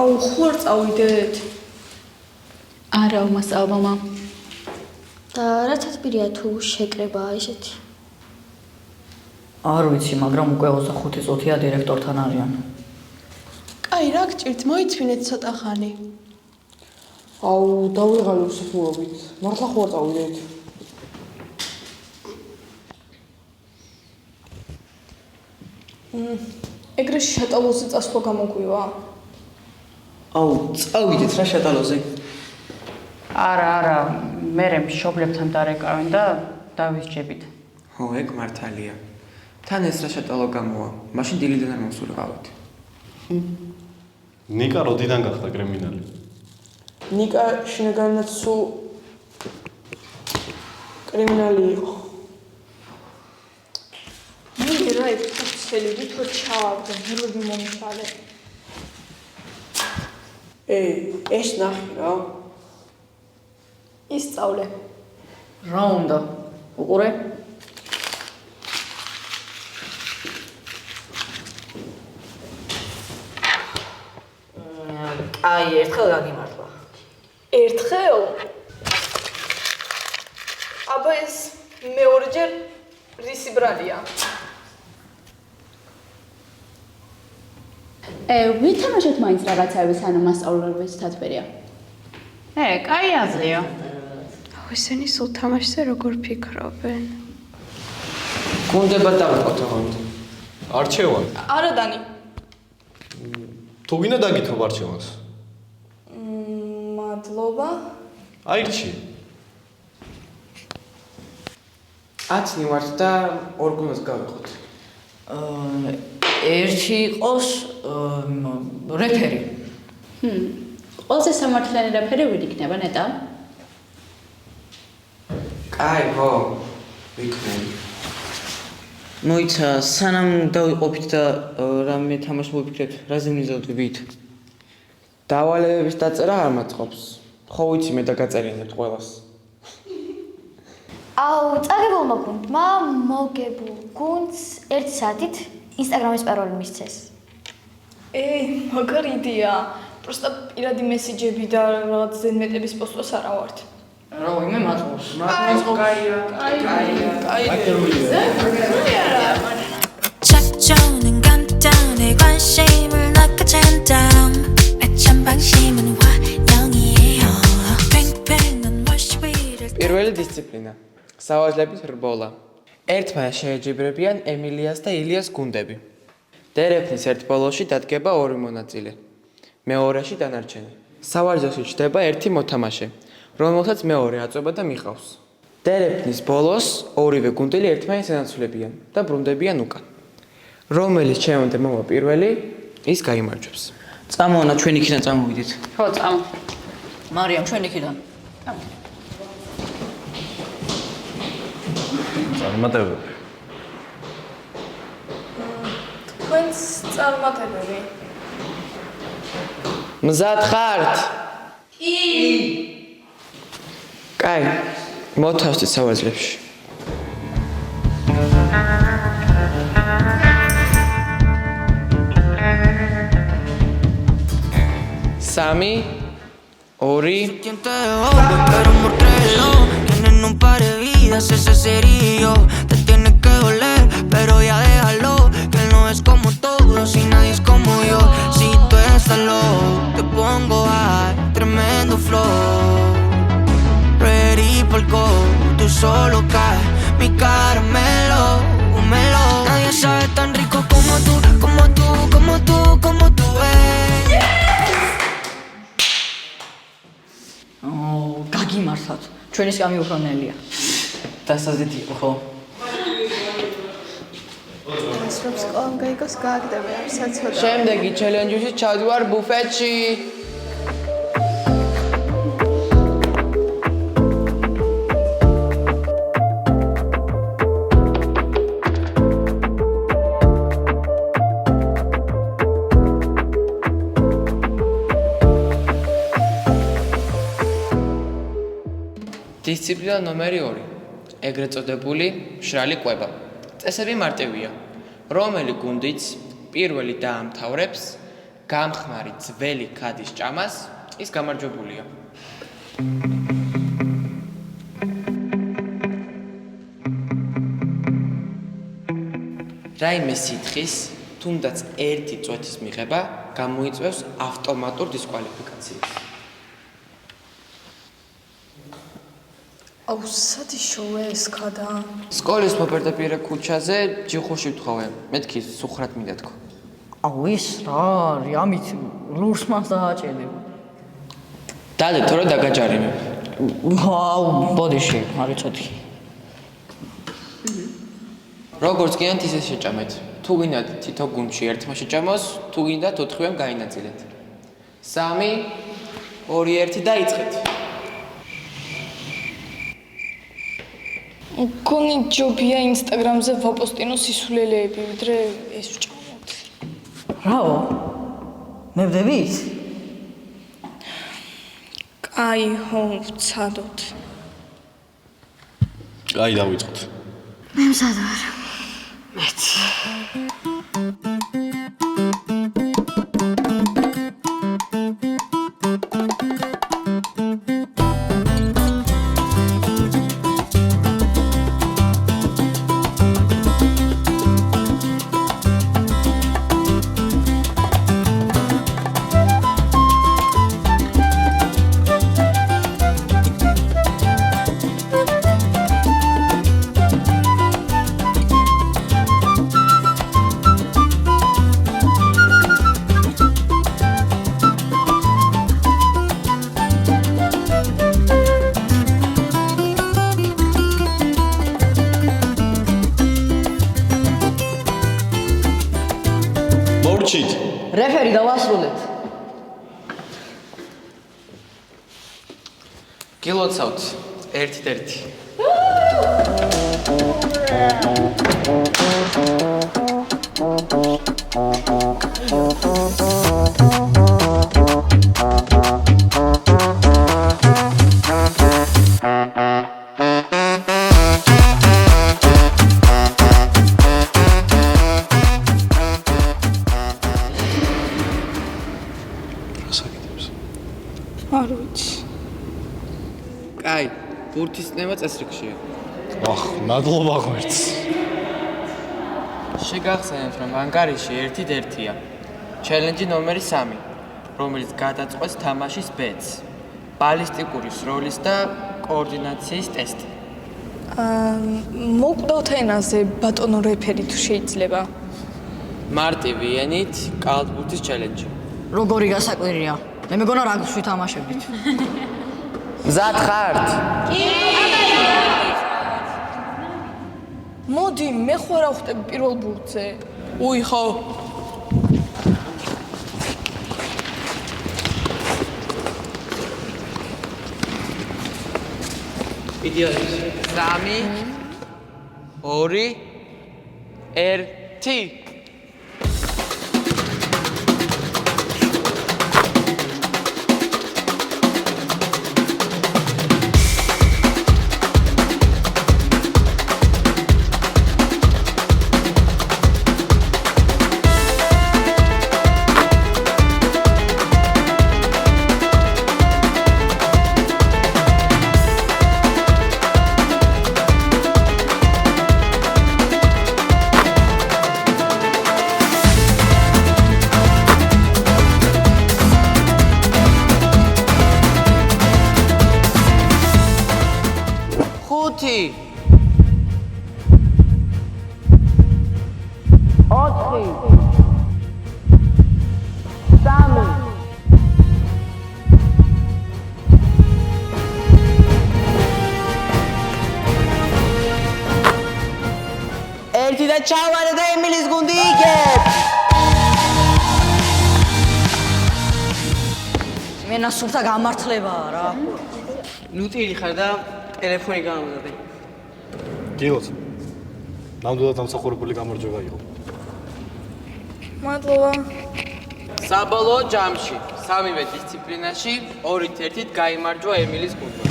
აუ ხوار წავიდეთ. არა უმასწავლო მამ. და რა თქმია თუ შეკრებაა ესეთი? არ ვიცი, მაგრამ უკვე 25 წუთია დირექტორთან არიან. კაი, რა გჭირთ, მოიწვინეთ ცოტა ხანი. აუ, დავიღალე უსახურობით. მართლა ხوار წავიდეთ. ეგრე შატალოზე წასვლა გამოგვივა. აუ, წავიდეთ რა შატალოზე. არა, მერე მშობლებთან დარეკავენ და დავისჯებით. ხო, ეგ მართალია. თან ეს რა შატალო გამოვა, მაშინ დილიდან არ მოსულიყავით. ნიკა როდიდან გახდა კრიმინალი? ნიკა შინაგანად სულ კრიმინალი იყო. მე რა იფუცელი თო ჩავარდა, ნერვები მომიშალე. ეს ნახე რა. ისწავლე. რა უნდა? უყურე? აი, ერთხელ გაგიმართლა. ერთხელ? აბა ეს მეორეჯერ რისი ბრალია? ვითამაშოთ მაინც რაღაცაების ანუ მასწავლებლის თათბერია. კაი აზრია. ესენი სულ თამაშზე როგორ ფიქრობენ? გუნდებად დავიწყოთ ოღონდ. არჩევან. არა დანი. თუ გინდა დაგითხოვ არჩევანს. მადლობა. აირჩი. 10 ვართ და ორ გუნდს გავიყოთ. ერთი იყოს რეფერი. ყველაზე სამართლიანი რეფერი ვინ იქნება, ნეტა? კაი, ხო. ვიქნები. მოიცა, სანამ დავიყოფით და რამე თამაშს მოვიფიქრებთ, რაზე მიზავდებით? დავალებების დაწერა არ მაწყობს. ხო ვიცი მე და გაწერინებთ ყველას. აუ, წაგებულმა გუნდმა მოგებულ გუნდს 1 საათით ინსტაგრამის პაროლი მისცეს. მაგარი იდეა. პროსტა პირადი მესიჯები და რაღაც ზენმეტების პოსტოს არა ვართ. რა ვიმე მაწვავს. კაია. 작전은 간단해 관심을 낚아챈 다음 애찬 방심은 환영이에요 팽팽한 워시위를 პირველი დისციპლინა. სავარძლების რბოლა. ერთმა შეეჯიბრებიან ემილიას და ილიას გუნდები. დერეფნის ერთ ბოლოში დადგება ორი მონაწილე. მეორეში დანარჩენი. სავარძელში ჩდება ერთი მოთამაშე, რომელსაც მეორე აწვება და მიყავს. დერეფნის ბოლოს ორივე გუნდელი ერთმანეთს ენაცვლებიან და ბრუნდებიან უკან. რომელიც ჩემამდე მოვა პირველი, ის გაიმარჯვებს. წამონა ჩვენ იქიდან წამოვიდეთ. ხო, წამ. მარიამ ჩვენ იქიდან. წარმატებები. თქვენს წარმატებები. მზად ხართ? კაი, მოთავსდით სავაძლებში. სამი, ორი, ¿Quién te devuelve? Pero amor créelo, tienen un par de vidas, ese sería. Te tiene que doler, pero ya déjalo. Que él no es como todos y nadie es como yo. Si tú estás loco, te pongo high, tremendo flow. Ready por go, tú solo caes, mi caramelo, húmelo. Nadie sabe tan rico como tú, como tú, como tú, como tú eres. გაგიმართლათ. ჩვენი სკამი უფრო ნელია. დასაზეთი იყო ხო? ასრობს კონგეგოს გააგდები არ საცოდა. შემდეგი ჩელენჯში ჩავდივარ ბუფეტში. დისციპლინა ნომერი 2. ეგრეთ წოდებული მშრალი კვება. წესები მარტივია. რომელი გუნდიც პირველი დაამთავრებს, გამხმარი ძველი ქადის ჭამას, ის გამარჯვებულია. რაიმე სითხის, თუნდაც ერთი წვეთის მიღება გამოიწვევს ავტომატურ დისკვალიფიკაციას. აუ, სად იშოვე ეს ქადა? სკოლის მოპირდაპირე ქუჩაზე ჯიხურში ვთხოვე. მეთქი სუხრად მინდა თქო. აუ ის რა არის, ამით ლურს მას დააჭერე. დადე თორე დაგაჯარიმე. აუ, ბოდიში, არ ვიცოდი. როგორც გინდათ ისე შეჭამეთ. თუ გინდათ თითო გუნდში ერთმა შეჭამოს, თუ გინდათ 4-ვემ გაინაწილეთ. 3, 2, 1 დაიწყეთ. მგონი ჯობია ინსტაგრამზე ვაპოსტინო სისულელეები, ვიდრე ეს ვჭამოთ. რაო? მე ვდებით? კაი, ხო, ვცადოთ. აი დავიწყოთ. მე მზად ვარ. მორჩით. რეფერი დავასრულეთ. გილოცავთ 1-1. არ ვიცი. კაი, ბურთის წნევა წესრიგშია. ახ, მადლობა ღმერთს. შეგახსენებთ, რომ ანგარიში 1-1-ია. ჩელენჯი ნომერი 3, რომელიც გადაწყვეტს თამაშის ბედს. ბალისტიკური სროლის და კოორდინაციის ტესტი. მოკვდავთ ენაზე, ბატონო რეფერი, თუ შეიძლება. მარტივი ენით კალთბურთის ჩელენჯი. როგორი გასაკვირია. მე მეგონა რაგბის ვითამაშებდით. მზად ხართ? მოდი, მე ხო რა ვხტები პირველ ბურთზე. უი ხო. იდეალი. 3, 2, 1. ერთი და ჩავარე და ემილის გუნდი იგებს. მენა სულთა გამართლებაა რა. ნუ ტირი ხარ და ტელეფონი გამოდადე. გილოც. ნამდვილად დამსახურებული გამარჯვება იყო. მადლობა. საბოლოო ჯამში, 3-ვე დისციპლინაში 2-1 გაიმარჯვა ემილის გუნდმა.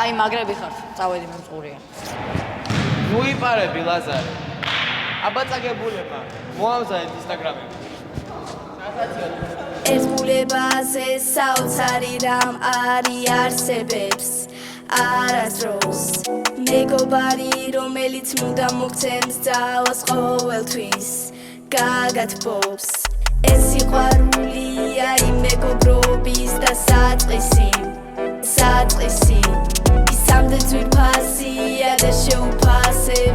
აი მაგრები ხართ, წავედი მე მწყურია. მოიპარები ლაზარე. აბაწაგებულებმა მოამზადეთ ინსტაგრამები. ერთგულებაზე საოცარი რამ არი არსებებს არასდროს მეგობარი რომელიც მუდამ მოგცემს ძალას ყოველთვის გაგათბობს ეს სიყვარულია იმ მეგობრობის და საწყისი ის ამდე ძვირფასია და შეუფასე